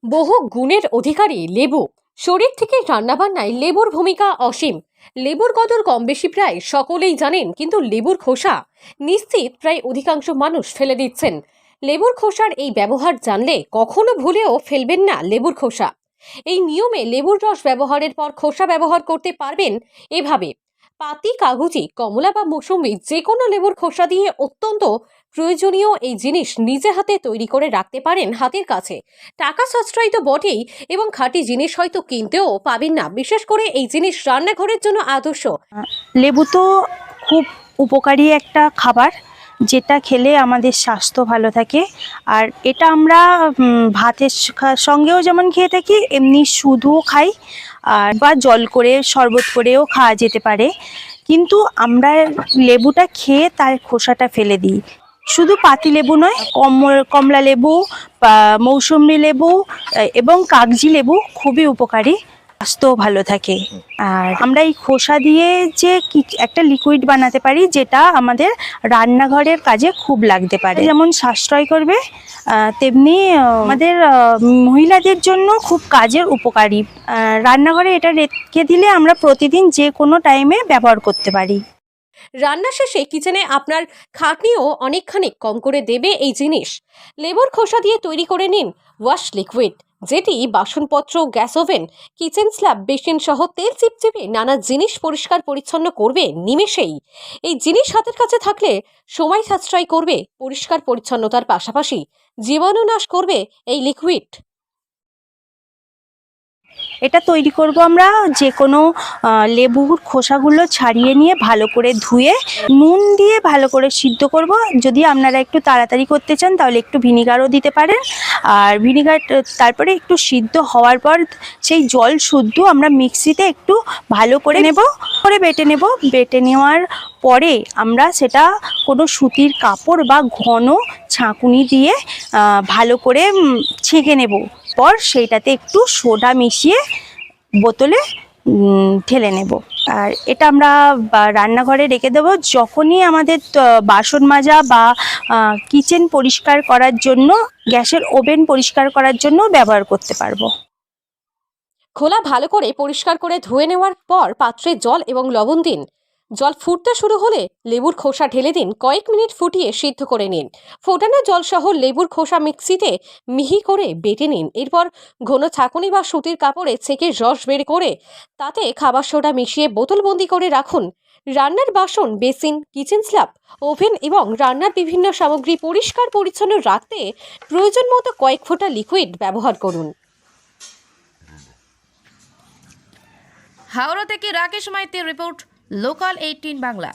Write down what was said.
বহু গুণের অধিকারী লেবু। শরীর থেকে রান্নাবান্নায় লেবুর ভূমিকা অসীম। লেবুর কদর কম বেশি প্রায় সকলেই জানেন, কিন্তু লেবুর খোসা নিশ্চিত প্রায় অধিকাংশ মানুষ ফেলে দিচ্ছেন। লেবুর খোসার এই ব্যবহার জানলে কখনো ভুলেও ফেলবেন না লেবুর খোসা। এই নিয়মে লেবুর রস ব্যবহারের পর খোসা ব্যবহার করতে পারবেন এভাবে: পাতি, কাগজি, কমলা বা মৌসুমী যে কোনো লেবুর খোসা দিয়ে অত্যন্ত প্রয়োজনীয় এই জিনিস নিজে হাতে তৈরি করে রাখতে পারেন হাতের কাছে। টাকা সাশ্রয় তো বটেই, এবং খাঁটি জিনিস হয়তো কিনতেও পাবেন না। বিশেষ করে এই জিনিস রান্নাঘরের জন্য আদর্শ। লেবু তো খুব উপকারী একটা খাবার, যেটা খেলে আমাদের স্বাস্থ্য ভালো থাকে। আর এটা আমরা ভাতের সঙ্গেও যেমন খেয়ে থাকি, এমনি শুধুও খাই, আর বা জল করে শরবত করেও খাওয়া যেতে পারে। কিন্তু আমরা লেবুটা খেয়ে তার খোসাটা ফেলে দিই। শুধু পাতি লেবু নয়, কমলা লেবু বা মৌসুমী লেবু এবং কাগজি লেবু খুবই উপকারী, স্বাস্থ্যও ভালো থাকে। আর আমরা এই খোসা দিয়ে যে একটা লিকুইড বানাতে পারি, যেটা আমাদের রান্নাঘরের কাজে খুব লাগতে পারে। যেমন সাশ্রয় করবে, তেমনি আমাদের মহিলাদের জন্য খুব কাজের উপকারী। রান্নাঘরে এটা রেখে দিলে আমরা প্রতিদিন যে কোনো টাইমে ব্যবহার করতে পারি। রান্না শেষে কিচেনে আপনার খাটনিও অনেকখানি কম করে দেবে এই জিনিস। লেবুর খোসা দিয়ে তৈরি করে নিন ওয়াশ লিকুইড, যেটি বাসনপত্র, gas oven, kitchen slab, basin সহ তেল চিপচিপে নানা জিনিস পরিষ্কার পরিচ্ছন্ন করবে নিমেষেই। এই জিনিস হাতের কাছে থাকলে সময় সাশ্রয় করবে, পরিষ্কার পরিচ্ছন্নতার পাশাপাশি জীবাণু নাশ করবে এই লিকুইড। এটা তৈরি করব আমরা যে কোনো লেবুর খোসাগুলো ছাড়িয়ে নিয়ে ভালো করে ধুয়ে নুন দিয়ে ভালো করে সিদ্ধ করব। যদি আপনারা একটু তাড়াতাড়ি করতে চান তাহলে একটু ভিনিগারও দিতে পারেন। আর ভিনিগার তারপরে একটু সিদ্ধ হওয়ার পর সেই জল শুদ্ধ আমরা মিক্সিতে একটু ভালো করে বেটে নেওয়ার পরে আমরা সেটা কোনো সুতির কাপড় বা ঘন ছাঁকুনি দিয়ে ভালো করে ছেঁকে নেব। পর সেইটাতে একটু সোডা মিশিয়ে বোতলে ঢেলে নেব। আর এটা আমরা রান্নাঘরে রেখে দেবো। যখনই আমাদের বাসন মাজা বা কিচেন পরিষ্কার করার জন্য, গ্যাসের ওভেন পরিষ্কার করার জন্য ব্যবহার করতে পারবো। খোলা ভালো করে পরিষ্কার করে ধুয়ে নেওয়ার পর পাত্রে জল এবং লবণ দিন। জল ফুটতে শুরু হলে লেবুর খোসা ঢেলে দিন। কয়েক মিনিট ফুটিয়ে সিদ্ধ করে নিন। ফোটানো জল সহ লেবুর খোসা মিক্সিতে মিহি করে বেটে নিন। এরপর ঘন ছাঁকুনি বা সুতির কাপড়ে ছেঁকে রস বের করে তাতে খাবার সোডা মিশিয়ে বোতলবন্দি করে রাখুন। রান্নার বাসন, বেসিন, কিচেন স্ল্যাব, ওভেন এবং রান্নার বিভিন্ন সামগ্রী পরিষ্কার পরিচ্ছন্ন রাখতে প্রয়োজন মতো কয়েক ফোঁটা লিকুইড ব্যবহার করুন। হাওড়া থেকে রাকেশ মাইতির রিপোর্ট, লোকাল 18 বাংলা।